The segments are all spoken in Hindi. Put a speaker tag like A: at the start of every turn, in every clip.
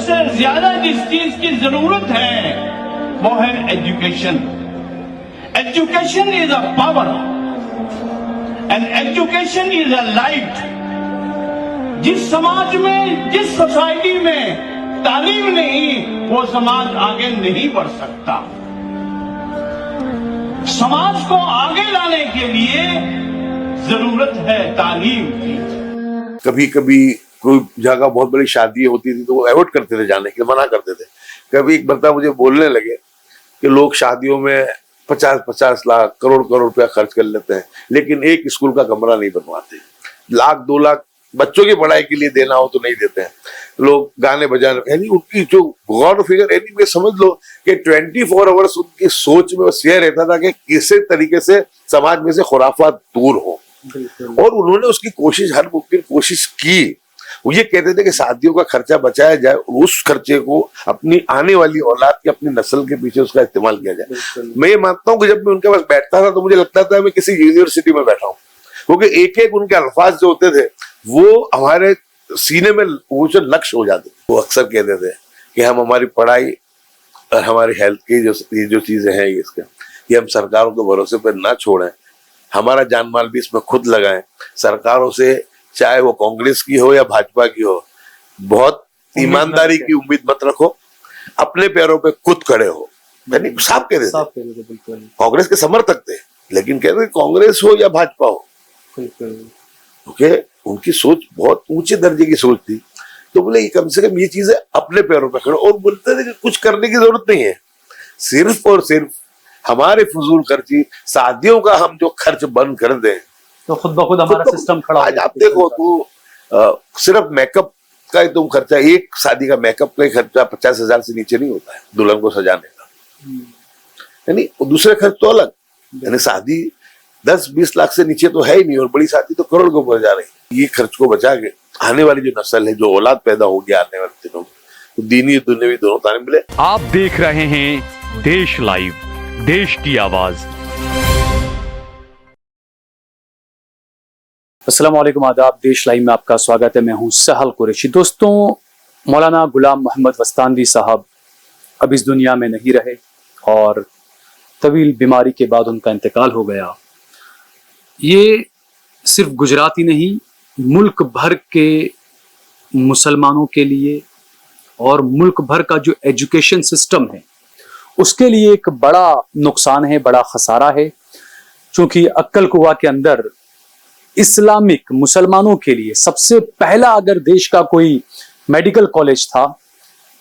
A: सबसे ज्यादा जिस चीज की जरूरत है वो है education. Education is a power and education is a light. जिस समाज में, जिस सोसाइटी में तालीम नहीं, वो समाज आगे नहीं बढ़ सकता। समाज को आगे लाने के लिए जरूरत है तालीम की।
B: कभी कभी कोई जगह बहुत बड़ी शादी होती थी तो वो अवॉइड करते थे, जाने के लिए मना करते थे। कभी एक बंदा मुझे बोलने लगे कि लोग शादियों में 50-50 लाख, करोड़ करोड़ रुपया खर्च कर लेते हैं, लेकिन एक स्कूल का कमरा नहीं बनवाते। 1-2 लाख बच्चों की पढ़ाई के लिए देना हो तो नहीं देते हैं। लोग गाने बजाने, यानी उनकी जो गॉड फिगर, यानी समझ लो कि 24 आवर्स उनकी सोच में शेयर रहता था कि किसी तरीके से समाज में से खुराफात दूर हो। और उन्होंने उसकी कोशिश, हर मुमकिन कोशिश की। वो ये कहते थे कि शादियों का खर्चा बचाया जाए, उस खर्चे को अपनी आने वाली औलाद की, अपनी नस्ल के पीछे उसका इस्तेमाल किया जाए। मैं ये मानता हूँ कि जब मैं उनके पास बैठता था तो मुझे लगता था मैं किसी यूनिवर्सिटी में बैठा हूँ, क्योंकि एक एक उनके अल्फाज जो होते थे वो हमारे सीने में वो जो नक्श हो जाते थे। वो अक्सर कहते थे कि हम हमारी पढ़ाई और हमारी हेल्थ की जो चीजें हैं ये हम सरकारों के भरोसे पर ना छोड़ें, हमारा जान माल भी इसमें खुद लगाएं। सरकारों से, चाहे वो कांग्रेस की हो या भाजपा की हो, बहुत ईमानदारी की उम्मीद मत रखो, अपने पैरों पे खुद खड़े हो। यानी साफ कहते थे। कांग्रेस के समर्थक थे, लेकिन कहते थे कांग्रेस हो या भाजपा हो, क्योंकि उनकी सोच बहुत ऊंचे दर्जे की सोच थी। तो बोले कम से कम ये चीजें अपने पैरों पे खड़े, और बोलते थे कि कुछ करने की जरूरत नहीं है, सिर्फ और सिर्फ हमारे फजूल खर्ची, शादियों का हम जो खर्च बंद कर दें
C: तो खुद ब खुद हमारा सिस्टम खड़ा।
B: आज आप देखो तो सिर्फ मेकअप का ही तुम खर्चा, एक शादी का मेकअप का ही खर्चा 50,000 से नीचे नहीं होता है दुल्हन को सजाने का। यानी दूसरे खर्च तो अलग, यानी शादी 10-20 लाख से नीचे तो है ही नहीं, और बड़ी शादी तो करोड़ के ऊपर जा रही है। ये खर्च को बचा के आने वाली जो नस्ल है, जो औलाद पैदा होगी आने वाले दिनों में, तो दीनी दुनियावी दोनों ताने मिले।
D: आप देख रहे हैं देश लाइव, देश की आवाज।
C: अस्सलाम वालेकुम, आदाब। देश लाइव में आपका स्वागत है। मैं हूं सहल कुरैशी। दोस्तों, मौलाना गुलाम मोहम्मद वस्तांदी साहब अब इस दुनिया में नहीं रहे और तवील बीमारी के बाद उनका इंतकाल हो गया। ये सिर्फ गुजरात ही नहीं, मुल्क भर के मुसलमानों के लिए और मुल्क भर का जो एजुकेशन सिस्टम है उसके लिए एक बड़ा नुकसान है, बड़ा खसारा है। क्योंकि अक्कल कुआ के अंदर इस्लामिक मुसलमानों के लिए सबसे पहला अगर देश का कोई मेडिकल कॉलेज था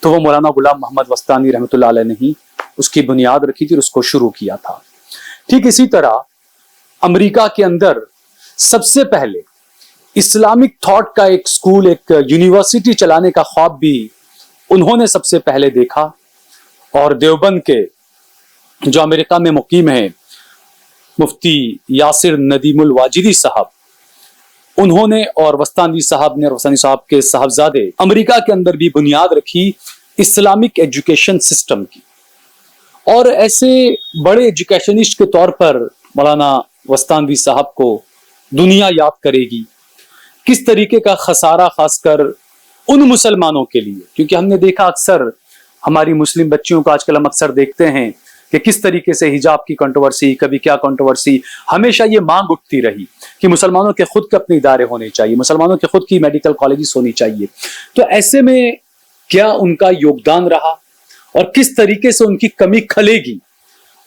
C: तो वो मौलाना गुलाम मोहम्मद वस्तानी रहमतुल्लाह अलैह ने ही उसकी बुनियाद रखी थी और उसको शुरू किया था। ठीक इसी तरह अमेरिका के अंदर सबसे पहले इस्लामिक थॉट का एक स्कूल, एक यूनिवर्सिटी चलाने का ख्वाब भी उन्होंने सबसे पहले देखा। और देवबंद के जो अमेरिका में मुकीम है मुफ्ती यासिर नदीमुल वाजिदी साहब, उन्होंने और वस्तानी साहब ने और वस्तानी साहब के साहबजादे अमेरिका के अंदर भी बुनियाद रखी इस्लामिक एजुकेशन सिस्टम की। और ऐसे बड़े एजुकेशनिस्ट के तौर पर मौलाना वस्तानी साहब को दुनिया याद करेगी। किस तरीके का खसारा खासकर उन मुसलमानों के लिए, क्योंकि हमने देखा अक्सर हमारी मुस्लिम बच्चियों को आजकल हम अक्सर देखते हैं कि किस तरीके से हिजाब की कंट्रोवर्सी, कभी क्या कंट्रोवर्सी, हमेशा ये मांग उठती रही कि मुसलमानों के खुद के अपने इदारे होने चाहिए, मुसलमानों के खुद की मेडिकल कॉलेजेस होनी चाहिए। तो ऐसे में क्या उनका योगदान रहा और किस तरीके से उनकी कमी खलेगी,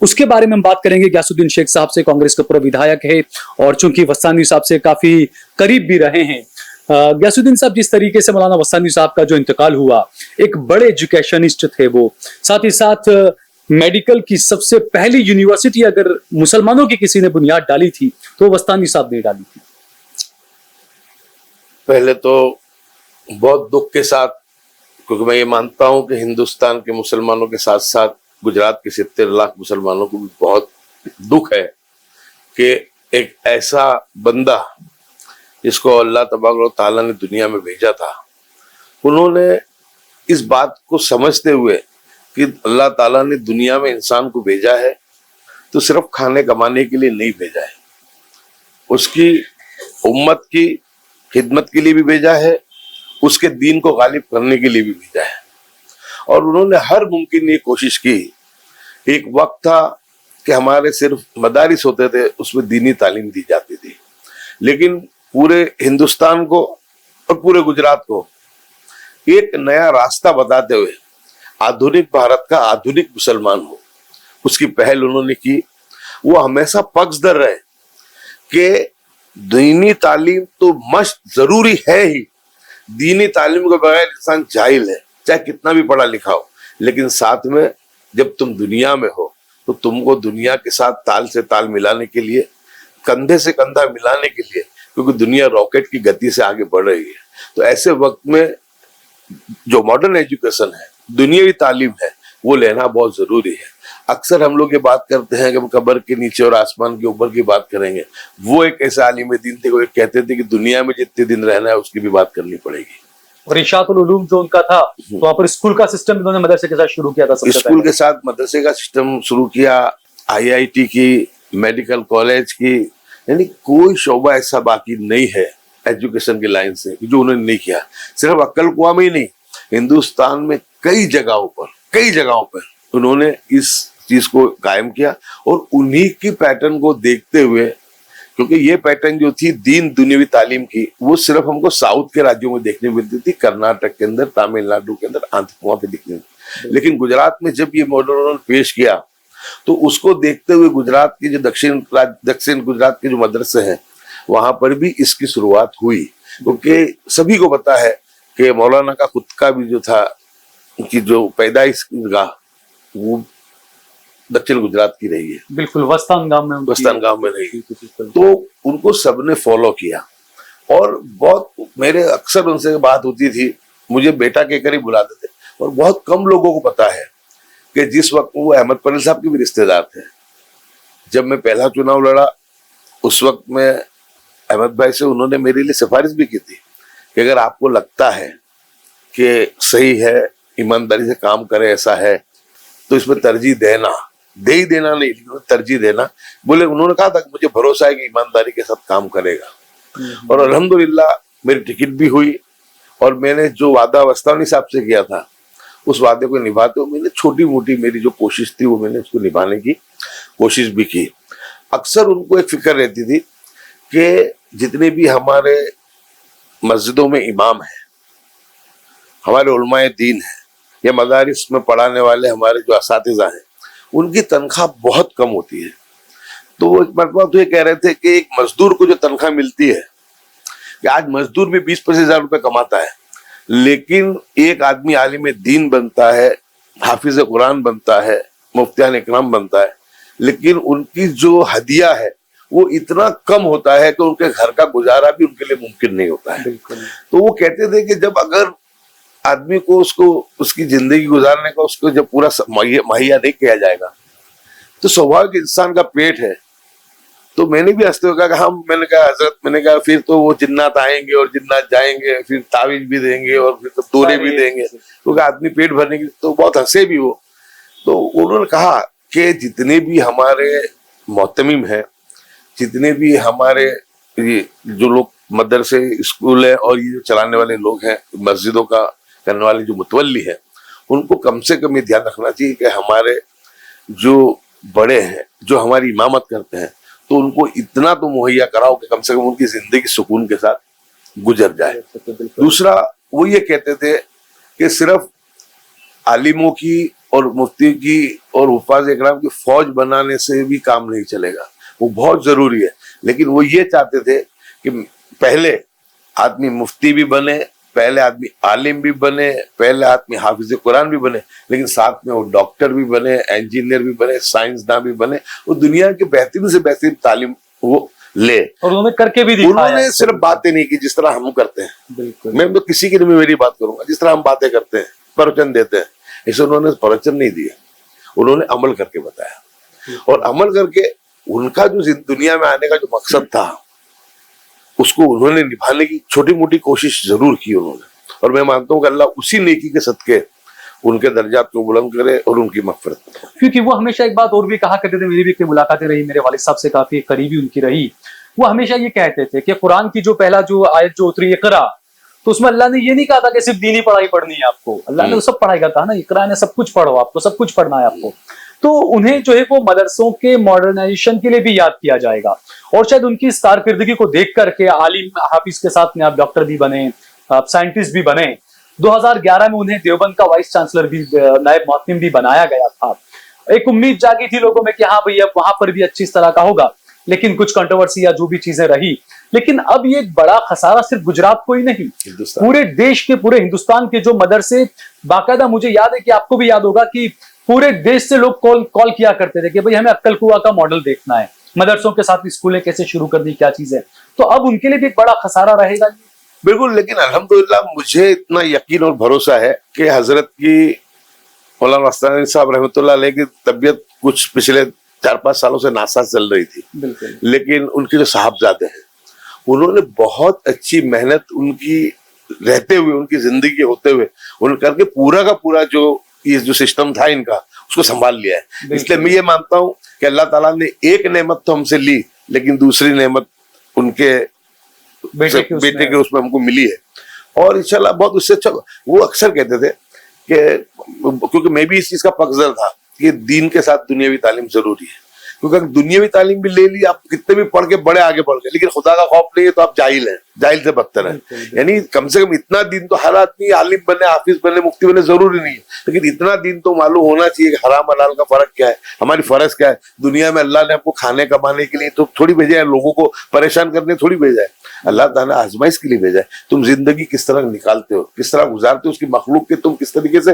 C: उसके बारे में हम बात करेंगे। गयासुद्दीन शेख साहब से, कांग्रेस के पूर्व विधायक है और चूंकि वस्तानी साहब से काफी करीब भी रहे हैं। गयासुद्दीन साहब, जिस तरीके से मौलाना वस्तानी साहब का जो इंतकाल हुआ, एक बड़े एजुकेशनिस्ट थे वो, साथ ही साथ मेडिकल की सबसे पहली यूनिवर्सिटी अगर मुसलमानों की किसी ने बुनियाद डाली थी तो वस्तानी साहब ने डाली थी।
B: पहले तो बहुत दुख के साथ, क्योंकि मैं ये मानता हूं कि हिंदुस्तान के मुसलमानों के साथ साथ गुजरात के 70 लाख मुसलमानों को भी बहुत दुख है कि एक ऐसा बंदा जिसको अल्लाह तबारक व तआला ने दुनिया में भेजा था, उन्होंने इस बात को समझते हुए कि अल्लाह ताला ने दुनिया में इंसान को भेजा है तो सिर्फ खाने कमाने के लिए नहीं भेजा है, उसकी उम्मत की खिदमत के लिए भी भेजा है, उसके दीन को गालिब करने के लिए भी भेजा है। और उन्होंने हर मुमकिन ये कोशिश की। एक वक्त था कि हमारे सिर्फ मदारिस होते थे, उसमें दीनी तालीम दी जाती थी, लेकिन पूरे हिंदुस्तान को और पूरे गुजरात को एक नया रास्ता बताते हुए आधुनिक भारत का आधुनिक मुसलमान हो, उसकी पहल उन्होंने की। वो हमेशा पक्षधर रहे कि दीनी तालीम तो मस्त जरूरी है ही, दीनी तालीम के बगैर इंसान जाहिल है, चाहे कितना भी पढ़ा लिखा हो। लेकिन साथ में जब तुम दुनिया में हो तो तुमको दुनिया के साथ ताल से ताल मिलाने के लिए, कंधे से कंधा मिलाने के लिए, क्योंकि दुनिया रॉकेट की गति से आगे बढ़ रही है, तो ऐसे वक्त में जो मॉडर्न एजुकेशन है, दुनियावी तालीम है, वो लेना बहुत जरूरी है। अक्सर हम लोग ये बात करते हैं कि हम कब्र के नीचे और आसमान के ऊपर की बात करेंगे। वो एक ऐसा आलिम दीन थे, वो कहते थे कि दुनिया में जितने दिन रहना है उसकी भी बात करनी पड़ेगी।
C: और इरशादुल उलूम जो उनका था, तो वहाँ पर स्कूल का सिस्टम इन्होंने मदरसे के साथ शुरू किया था।
B: स्कूल के साथ मदरसे का सिस्टम शुरू किया, IIT की, मेडिकल कॉलेज की, यानी कोई शोबा ऐसा बाकी नहीं है एजुकेशन की लाइन से जो उन्होंने नहीं किया। सिर्फ अक्कलकुआ में ही नहीं, हिंदुस्तान में कई जगहों पर उन्होंने इस चीज को कायम किया। और उन्हीं की पैटर्न को देखते हुए, क्योंकि ये पैटर्न जो थी दीन दुनियावी तालीम की, वो सिर्फ हमको साउथ के राज्यों में देखने मिलती थी, कर्नाटक के अंदर, तमिलनाडु के अंदर, आंध्र पे दिखती थी। लेकिन गुजरात में जब ये मॉडल उन्होंने पेश किया तो उसको देखते हुए गुजरात की जो दक्षिण गुजरात के जो मदरसे हैं वहां पर भी इसकी शुरुआत हुई। क्योंकि सभी को पता है कि मौलाना का खुद का भी जो था, उनकी जो पैदाइश गाह वो दक्षिण गुजरात की रही है,
C: बिल्कुल वस्तान गांव में
B: रही। तो उनको सबने फॉलो किया। और बहुत मेरे अक्सर उनसे बात होती थी, मुझे बेटा कहकर ही बुलाते थे। और बहुत कम लोगों को पता है कि जिस वक्त वो अहमद पटेल साहब के भी रिश्तेदार थे। जब मैं पहला चुनाव लड़ा उस वक्त में अहमद भाई से उन्होंने मेरे लिए सिफारिश भी की थी कि अगर आपको लगता है कि सही है, ईमानदारी से काम करे, ऐसा है, तो इसमें तरजीह देना, दे ही देना नहीं, लेकिन तरजीह देना। बोले, उन्होंने कहा था कि मुझे भरोसा है कि ईमानदारी के साथ काम करेगा। और अल्हम्दुलिल्लाह मेरी टिकट भी हुई। और मैंने जो वादा वस्तानी साहब से किया था उस वादे को निभाते हुए मैंने छोटी मोटी मेरी जो कोशिश थी वो मैंने उसको निभाने की कोशिश भी की। अक्सर उनको एक फिक्र रहती थी कि जितने भी हमारे मस्जिदों में इमाम हैं, हमारे उलमाए दीन हैं, या मदारिस में पढ़ाने वाले हमारे जो असातिज़ा हैं, उनकी तनख्वाह बहुत कम होती है। तो वो एक मरतबा तो ये कह रहे थे कि एक मजदूर को जो तनख्वाह मिलती है, कि आज मजदूर भी 20-25 हजार रुपये कमाता है, लेकिन एक आदमी आलिम दीन बनता है, हाफिज कुरान बनता है, मुफ्तियान इकराम बनता है, लेकिन उनकी जो हदिया है वो इतना कम होता है कि उनके घर का गुजारा भी उनके लिए मुमकिन नहीं होता है। तो वो कहते थे कि जब अगर आदमी को उसकी जिंदगी गुजारने का उसको जब पूरा मुहैया नहीं किया जाएगा तो स्वाभाविक इंसान का पेट है। तो मैंने भी हंसते हुए कहा, मैंने कहा हजरत, मैंने कहा फिर तो वो जिन्नात आएंगे और जिन्नात जाएंगे, फिर तावीज भी देंगे और फिर तो तोरे भी देंगे, क्योंकि आदमी पेट भरने की। तो बहुत हंसे भी वो। तो उन्होंने कहा कि जितने भी हमारे मोहतमिम हैं, जितने भी हमारे जो लोग मदरसे, स्कूल है और ये जो चलाने वाले लोग हैं, मस्जिदों का करने वाले जो मुतवल्ली है, उनको कम से कम ये ध्यान रखना चाहिए कि हमारे जो बड़े हैं, जो हमारी इमामत करते हैं, तो उनको इतना तो मुहैया कराओ कि कम से कम उनकी जिंदगी सुकून के साथ गुजर जाए। दूसरा, वो ये कहते थे कि सिर्फ आलिमों की और मुफ्ती की और हुफाज इकराम की फौज बनाने से भी काम नहीं चलेगा, वो बहुत जरूरी है। लेकिन वो ये चाहते थे कि पहले आदमी मुफ्ती भी बने, पहले आदमी आलिम भी बने, पहले आदमी हाफिज कुरान भी बने, लेकिन साथ में वो डॉक्टर भी बने, इंजीनियर भी बने, साइंसदान भी बने, वो दुनिया के बेहतरीन से बेहतरीन तालीम वो ले। और
C: उन्होंने करके भी दिखाया।
B: उन्होंने सिर्फ बातें नहीं की जिस तरह हम करते हैं।
C: बिल्कुल।
B: मैं तो किसी की नहीं मेरी बात करूंगा, जिस तरह हम बातें करते हैं, प्रवचन देते हैं, इसे उन्होंने प्रवचन नहीं दिया, उन्होंने अमल करके बताया। और अमल करके उनका जो दुनिया में आने का जो मकसद था उसको उन्होंने निभाने की छोटी मोटी कोशिश जरूर की उन्होंने। और मैं मानता हूँ कि अल्लाह उसी नेकी के सदके उनके दर्जात को बुलंद करे और उनकी मग़फ़िरत करे।
C: क्योंकि वो हमेशा एक बात और भी कहा करते थे, मेरी भी मुलाकातें रही, मेरे वालिद साहब से काफी करीबी उनकी रही। वो हमेशा ये कहते थे कि कुरान की जो पहला जो आयत जो उतरी इक़रा, तो उसमें अल्लाह ने ये नहीं कहा था कि सिर्फ दीनी पढ़ाई पढ़नी है आपको, अल्लाह ने तो सब पढ़ाई का कहा ना, इकरा ने सब कुछ पढ़ो, आपको सब कुछ पढ़ना है आपको। तो उन्हें जो है वो मदरसों के मॉडर्नाइजेशन के लिए भी याद किया जाएगा, और शायद उनकी इस कारकिर्दगी को देख करके आलिम हाफिज के साथ में आप डॉक्टर भी बने, आप साइंटिस्ट भी बने। 2011 में उन्हें देवबंद का वाइस चांसलर भी, नायब मुअत्तिम भी बनाया गया था। एक उम्मीद जागी थी लोगों में कि हाँ भैया वहां पर भी अच्छी इस तरह का होगा, लेकिन कुछ कंट्रोवर्सी या जो भी चीजें रही। लेकिन अब ये एक बड़ा खसारा सिर्फ गुजरात को ही नहीं, पूरे देश के, पूरे हिंदुस्तान के जो मदरसे, बाकायदा मुझे याद है कि आपको भी याद होगा कि पूरे देश से लोग कॉल किया करते थे कि भाई हमें अक्कल कुआं का मॉडल देखना है, मदरसों के साथ स्कूलें कैसे शुरू करनी, क्या चीज है। तो अब उनके लिए भी एक बड़ा खसारा रहेगा।
B: बिल्कुल, लेकिन अल्हम्दुलिल्लाह मुझे इतना यकीन और भरोसा है कि हजरत की मौलाना वस्तानी साहब रहमतुल्लाह अलैह की तबीयत कुछ पिछले 4-5 सालों से नासाज चल रही थी, लेकिन उनके जो साहबजादे हैं उन्होंने बहुत अच्छी मेहनत उनकी रहते हुए, उनकी जिंदगी होते हुए उन करके पूरा का पूरा जो ये जो सिस्टम था इनका उसको संभाल लिया है। इसलिए मैं ये मानता हूँ कि अल्लाह ताला ने एक नेमत तो हमसे ली, लेकिन दूसरी नेमत उनके बेटे के उसमें हमको मिली है, और इंशाल्लाह बहुत उससे अच्छा। वो अक्सर कहते थे कि, क्योंकि मैं भी इस चीज का पक्षधर था कि दीन के साथ दुनियावी तालीम जरूरी है, क्योंकि अगर दुनियावी तालीम भी ले ली, आप कितने भी पढ़ के बड़े आगे बढ़ गए, लेकिन खुदा का खौफ नहीं है तो आप जाहिल हैं, जाहिल से बदतर है। यानी कम से कम इतना दिन तो हर आदमी आलिम बने, हाफिज बने, मुफ्ती बने जरूरी नहीं है, लेकिन इतना दिन तो मालूम होना चाहिए कि हराम हलाल का फर्क क्या है, हमारी फर्ज क्या है। दुनिया में अल्लाह ने आपको खाने कमाने के लिए तो थोड़ी भेजा है, लोगों को परेशान करने थोड़ी भेजा है, अल्लाह ताला आजमाइश के लिए भेजा है। तुम जिंदगी किस तरह निकालते हो, किस तरह गुजारते हो, उसकी मखलूक के तुम किस तरीके से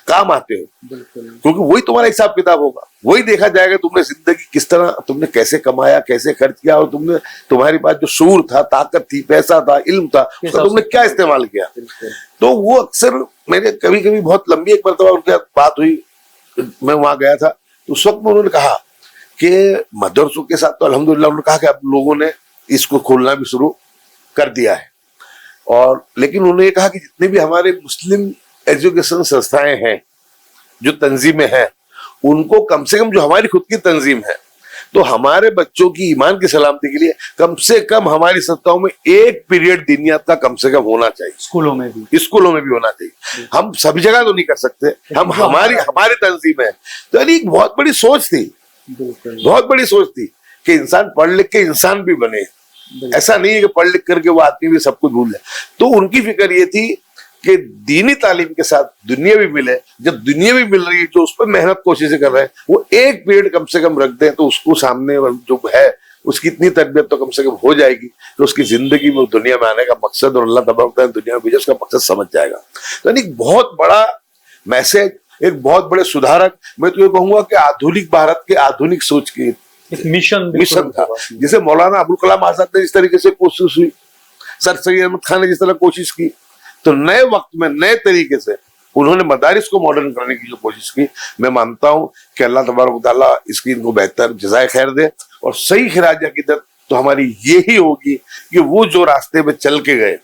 B: काम आते हो, क्योंकि वही तुम्हारा हिसाब किताब होगा, वही देखा जाएगा तुमने जिंदगी किस तरह, तुमने कैसे कमाया, कैसे खर्च किया, और तुमने, तुम्हारे पास जो शूर था, ताकत थी, पैसा था, इल्म था, उसका तुमने क्या इस्तेमाल किया। तो वो अक्सर मेरे कभी कभी बहुत लंबी एक मरतबा उनके साथ बात हुई, मैं वहां गया था, तो उस वक्त में उन्होंने कहा कि मदरसों के साथ तो अल्हम्दुलिल्लाह, उन्होंने कहा कि अब लोगों ने इसको खोलना भी शुरू कर दिया है, और लेकिन उन्होंने ये कहा कि जितने भी हमारे मुस्लिम एजुकेशन संस्थाएं हैं, जो तंजीमें हैं, उनको कम से कम, जो हमारी खुद की तंजीम है, तो हमारे बच्चों की ईमान की सलामती के लिए कम से कम हमारी संस्थाओं में एक पीरियड दीनियात का कम से कम होना चाहिए, स्कूलों में भी होना चाहिए। हम सभी जगह तो नहीं कर सकते, हम हमारी तंजीम है। तो यानी एक बहुत बड़ी सोच थी, बहुत बड़ी सोच थी कि इंसान पढ़ लिख के इंसान भी बने, ऐसा नहीं है कि पढ़ लिख करके वो आदमी भी सब कुछ भूल जाए। तो उनकी फिक्र ये थी कि दीनी तालीम के साथ दुनिया भी मिले, जब दुनिया भी मिल रही है जो उस पर मेहनत कोशिशें कर रहे हैं, वो एक पीरियड कम से कम रख दें, तो उसको सामने जो है उसकी इतनी तरबियत तो कम से कम हो जाएगी कि उसकी जिंदगी में दुनिया में आने का मकसद और अल्लाह तबारक व तआला दुनिया में उसका मकसद समझ जाएगा। तो यानी बहुत बड़ा मैसेज, एक बहुत बड़े सुधारक, मैं तो ये कहूंगा कि आधुनिक भारत के आधुनिक सोच की मिशन था। जिसे मौलाना अबुल कलाम आजाद ने जिस तरीके से कोशिश हुई, सर सैयद अहमद खान ने जिस तरह कोशिश की, तो नए वक्त में नए तरीके से उन्होंने मदारिस को मॉडर्न करने की जो कोशिश की, मैं मानता हूं कि अल्लाह तबारक व तआला इसकी इनको बेहतर जज़ाए खैर दे, और सही खिराज अकीदत तो हमारी यही होगी कि वो जो रास्ते में चल के गए,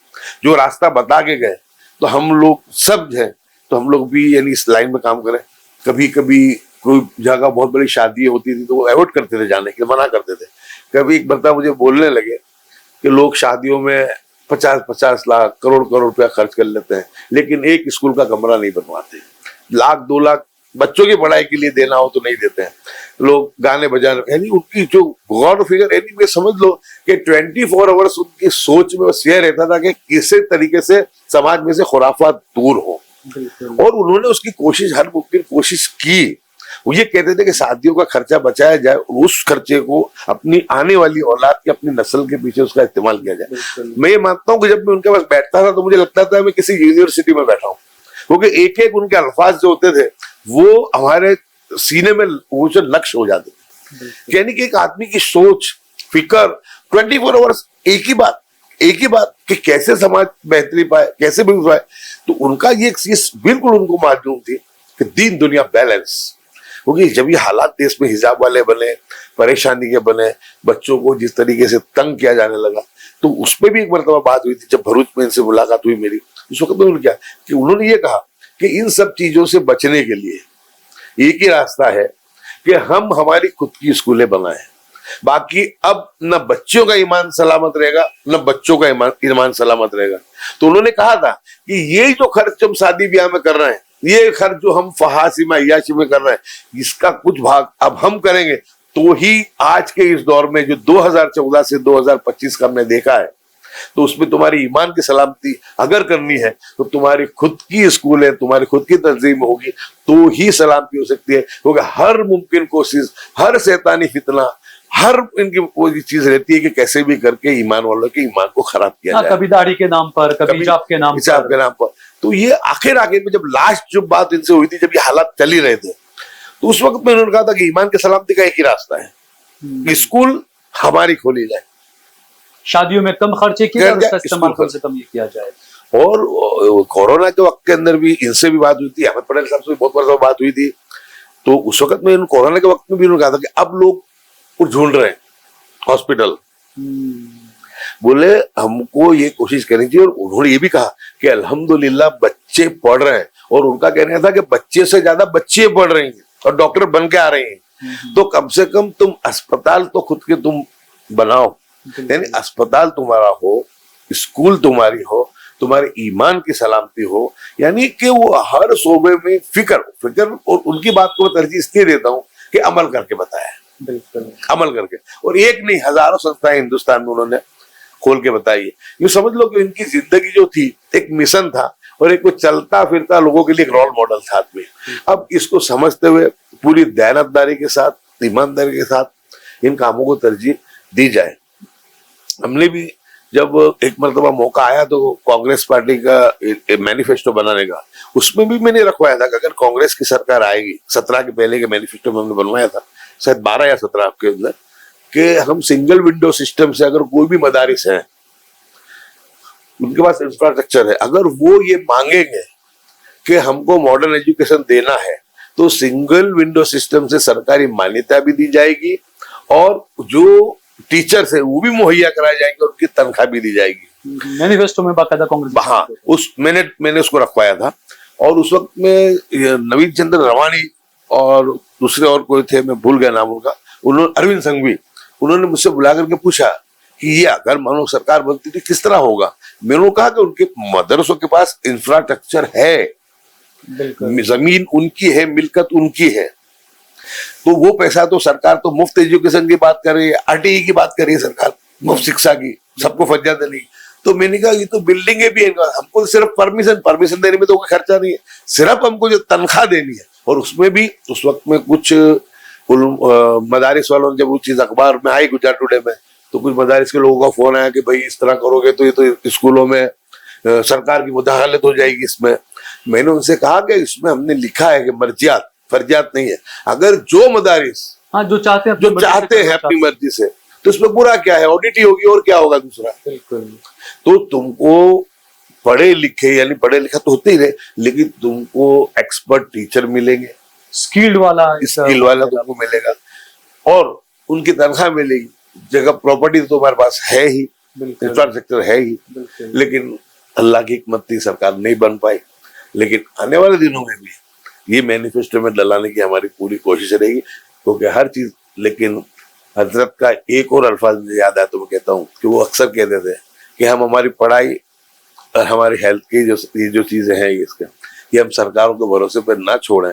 B: जो रास्ता बता के गए, तो हम लोग सब हैं, तो हम लोग भी यानी इस लाइन में काम करें। कभी कभी कोई जगह बहुत बड़ी शादी होती थी तो वो अवॉइड करते थे जाने के, मना करते थे। कभी एक बंदा मुझे बोलने लगे कि लोग शादियों में 50-50 लाख, करोड़ रुपया खर्च कर लेते हैं, लेकिन एक स्कूल का कमरा नहीं बनवाते। 1-2 लाख बच्चों की पढ़ाई के लिए देना हो तो नहीं देते हैं लोग, गाने बजाने, यानी उनकी जो गौर फिगर, यानी मैं समझ लो कि 24 आवर्स उनकी सोच में बस यह रहता था कि किसी तरीके से समाज में से खुराफात दूर हो, और उन्होंने उसकी कोशिश, हर मुमकिन कोशिश की। वो ये कहते थे कि शादियों का खर्चा बचाया जाए, उस खर्चे को अपनी आने वाली औलाद की, अपनी नस्ल के पीछे उसका इस्तेमाल किया जाए। मैं ये मानता हूँ कि जब मैं उनके पास बैठता था तो मुझे लगता था मैं किसी यूनिवर्सिटी में बैठा हूँ, क्योंकि एक एक उनके अल्फाज जो होते थे वो हमारे सीने में वो जो नक्श हो जाते थे। यानी कि एक आदमी की सोच, फिक्र, 24 आवर्स एक ही बात कि कैसे समाज बेहतरी पाए, कैसे बिल्कुल पाए। तो उनका ये बिल्कुल उनको मालूम थी कि दीन दुनिया बैलेंस, क्योंकि जब ये हालात देश में हिजाब वाले बने, परेशानी के बने, बच्चों को जिस तरीके से तंग किया जाने लगा, तो उस पर भी एक मरतबा बात हुई थी जब भरूच में इनसे मुलाकात हुई मेरी। उस वक्त उन्होंने क्या कि उन्होंने ये कहा कि इन सब चीजों से बचने के लिए एक ही रास्ता है कि हम हमारी खुद की स्कूलें बनाएं, बाकी अब न बच्चों का ईमान सलामत रहेगा न बच्चों का ईमान सलामत रहेगा। तो उन्होंने कहा था कि ये जो खर्च हम शादी ब्याह में कर रहे हैं, ये खर्च जो हम फहासी में अय्याशी में कर रहे हैं, इसका कुछ भाग अब हम करेंगे तो ही आज के इस दौर में जो 2014 से 2025 का हमने देखा है, तो उसमें तुम्हारी ईमान की सलामती अगर करनी है तो तुम्हारी खुद की स्कूल है, तुम्हारी खुद की तंजीम होगी तो ही सलामती हो सकती है। क्योंकि हर मुमकिन कोशिश, हर शैतानी फितना, हर इनकी वो चीज रहती है कि कैसे भी करके ईमान वालों के ईमान को खराब किया जाए।
C: कभी दाढ़ी के नाम पर, कभी हिजाब के नाम
B: पर। तो ये आखिर में जब लास्ट जो बात इनसे हुई थी, जब ये हालात चल ही रहे थे, तो उस वक्त में उन्होंने कहा था कि ईमान की सलामती का एक ही रास्ता है, स्कूल हमारी खोली जाए,
C: शादियों में कम खर्चे किया और उसका इस्तेमाल कम से कम ये किया जाए।
B: और कोरोना के वक्त के अंदर भी इनसे भी बात हुई थी, अहमद पटेल साहब से भी बहुत बड़ा बात हुई थी। तो उस वक्त में कोरोना के वक्त में भी उन्होंने कहा था कि अब लोग ढूंढ रहे हैं हॉस्पिटल, बोले हमको ये कोशिश करनी चाहिए। और उन्होंने ये भी कहा कि अल्हम्दुलिल्लाह बच्चे पढ़ रहे हैं, और उनका कहना था कि बच्चे से ज्यादा बच्चे पढ़ रही हैं और डॉक्टर बन के आ रहे हैं, तो कम से कम तुम अस्पताल तो खुद के तुम बनाओ, यानी अस्पताल तुम्हारा हो, स्कूल तुम्हारी हो, तुम्हारे ईमान की सलामती हो, यानी कि वो हर शोबे में फिक्र। और उनकी बात को मैं तरजीह इसलिए देता हूँ कि अमल करके बताया,
C: बिल्कुल
B: अमल करके। और एक नहीं, हजारों संस्थाएं हिंदुस्तान में उन्होंने खोल के बताई है। ये समझ लो कि इनकी जिंदगी जो थी एक मिशन था और एक वो चलता फिरता लोगों के लिए एक रोल मॉडल था आदमी। अब इसको समझते हुए पूरी दयानतदारी के साथ, ईमानदारी के साथ इन कामों को तरजीह दी जाए। हमने भी जब एक मरतबा मौका आया तो कांग्रेस पार्टी का मैनिफेस्टो बनाने का, उसमें भी मैंने रखवाया था कि अगर कांग्रेस की सरकार आएगी, 17 के पहले के मैनिफेस्टो में हमने बनवाया था, शायद 12 या 17 आपके अंदर, कि हम सिंगल विंडो सिस्टम से अगर कोई भी मदारिस है, उनके पास इंफ्रास्ट्रक्चर है, अगर वो ये मांगेंगे कि हमको मॉडर्न एजुकेशन देना है, तो सिंगल विंडो सिस्टम से सरकारी मान्यता भी दी जाएगी और जो टीचर्स है वो भी मुहैया कराए जाएंगे और उनकी तनख्वाह भी दी जाएगी।
C: मैनिफेस्टो में बाकायदा कांग्रेस,
B: हाँ, उस मैंने उसको रखवाया था। और उस वक्त में नवीन चंद्र रवानी और दूसरे और कोई थे, मैं भूल गया नाम उनका, उन्होंने अरविंद संघवी, उन्होंने मुझसे बुला करके पूछा कि ये अगर मानो सरकार बनती तो किस तरह होगा। मैंने कहा कि उनके मदरसों के पास इंफ्रास्ट्रक्चर है, जमीन उनकी है, मिल्कत उनकी है, तो वो पैसा तो सरकार तो मुफ्त एजुकेशन की बात कर रही है, आरटीई की बात कर रही है सरकार, मुफ्त शिक्षा की, सबको फज्जा देनी। तो मैंने कहा ये तो बिल्डिंगें भी है, हमको सिर्फ परमिशन देने में तो कोई खर्चा नहीं है, सिर्फ हमको जो तनख्वाह देनी है। और उसमें भी उस वक्त में कुछ मदारिस वालों ने जब वो चीज अखबार में आई गुजरात टुडे में, तो कुछ मदारिस के लोगों का फोन आया कि भाई इस तरह करोगे तो ये तो स्कूलों में सरकार की मुदाखलत हो जाएगी इसमें। मैंने उनसे कहा कि इसमें हमने लिखा है कि मर्जियात फर्जियात नहीं है, अगर जो मदारिस
C: जो चाहते
B: हैं अपनी मर्जी से, तो इसमें बुरा क्या है, ऑडिट ही होगी और क्या होगा दूसरा। तो तुमको पढ़े लिखे, यानी पढ़े लिखा तो होते ही रहे, लेकिन तुमको एक्सपर्ट टीचर मिलेंगे,
C: स्किल्ड वाला
B: तुमको मिलेगा और उनकी तनख्वाह मिलेगी, जगह प्रॉपर्टी तो तुम्हारे पास है ही, इंफ्रास्ट्रक्चर है ही। लेकिन अल्लाह की हिकमत थी, सरकार नहीं बन पाई। लेकिन आने वाले दिनों में भी ये मैनिफेस्टो में डलाने की हमारी पूरी कोशिश रहेगी, क्योंकि हर चीज। लेकिन हजरत का एक और अल्फाज मुझे याद आया तो मैं कहता हूँ कि वो अक्सर कहते थे कि हम हमारी पढ़ाई और हमारी हेल्थ की जो चीजें हैं इसके, ये हम सरकारों के भरोसे पर ना छोड़ें,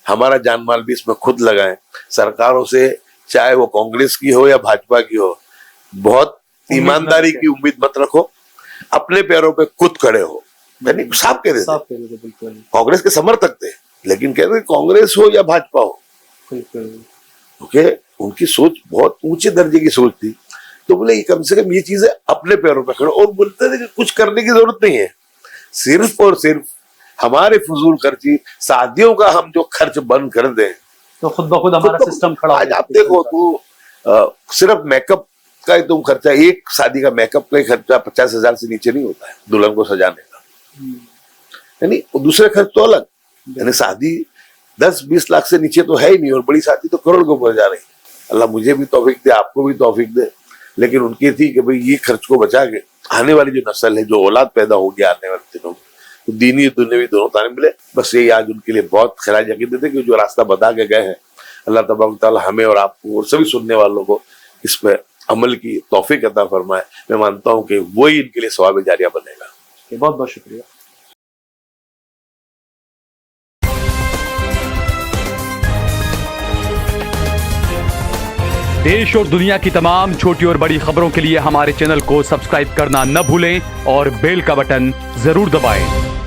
B: हमारा जान माल भी इसमें खुद लगाएं। सरकारों से, चाहे वो कांग्रेस की हो या भाजपा की हो, बहुत ईमानदारी की उम्मीद मत रखो, अपने पैरों पे खुद खड़े हो। यानी साफ कह देते, कांग्रेस के समर्थक थे, लेकिन कहते थे कांग्रेस हो या भाजपा हो, क्योंकि उनकी सोच बहुत ऊंचे दर्जे की सोच थी। तो बोले कम से कम ये चीजें अपने पैरों पे खड़े, और बोलते थे कि कुछ करने की जरूरत नहीं है, सिर्फ और सिर्फ हमारे फजूल खर्ची, शादियों का हम जो खर्च बंद कर दें
C: तो खुद ब खुद हमारा सिस्टम खड़ा।
B: आज आप देखो तो सिर्फ मेकअप का ही तुम खर्चा, एक शादी का मेकअप का ही खर्चा 50,000 से नीचे नहीं होता है दुल्हन को सजाने का, यानी दूसरे खर्च तो अलग। यानी शादी 10-20 लाख से नीचे तो है ही नहीं, और बड़ी शादी तो करोड़ के ऊपर जा रही है। अल्लाह मुझे भी तौफीक दे, आपको भी तौफीक दे। लेकिन उनकी थी कि भाई ये खर्च को बचा के आने वाली जो नस्ल है, जो औलाद पैदा होगी आने वाले दिनों में, तो दीनी दुनियावी दोनों ताने मिले। बस यही आज उनके लिए बहुत खराज अकीदत है कि जो रास्ता बता के गए हैं, अल्लाह तबारक व तआला हमें और आपको और सभी सुनने वालों को इस पर अमल की तौफीक अता फरमाए। मैं मानता हूँ कि वही इनके लिए सवाब जारिया बनेगा।
C: बहुत बहुत शुक्रिया।
D: देश और दुनिया की तमाम छोटी और बड़ी खबरों के लिए हमारे चैनल को सब्सक्राइब करना न भूलें और बेल का बटन जरूर दबाएं।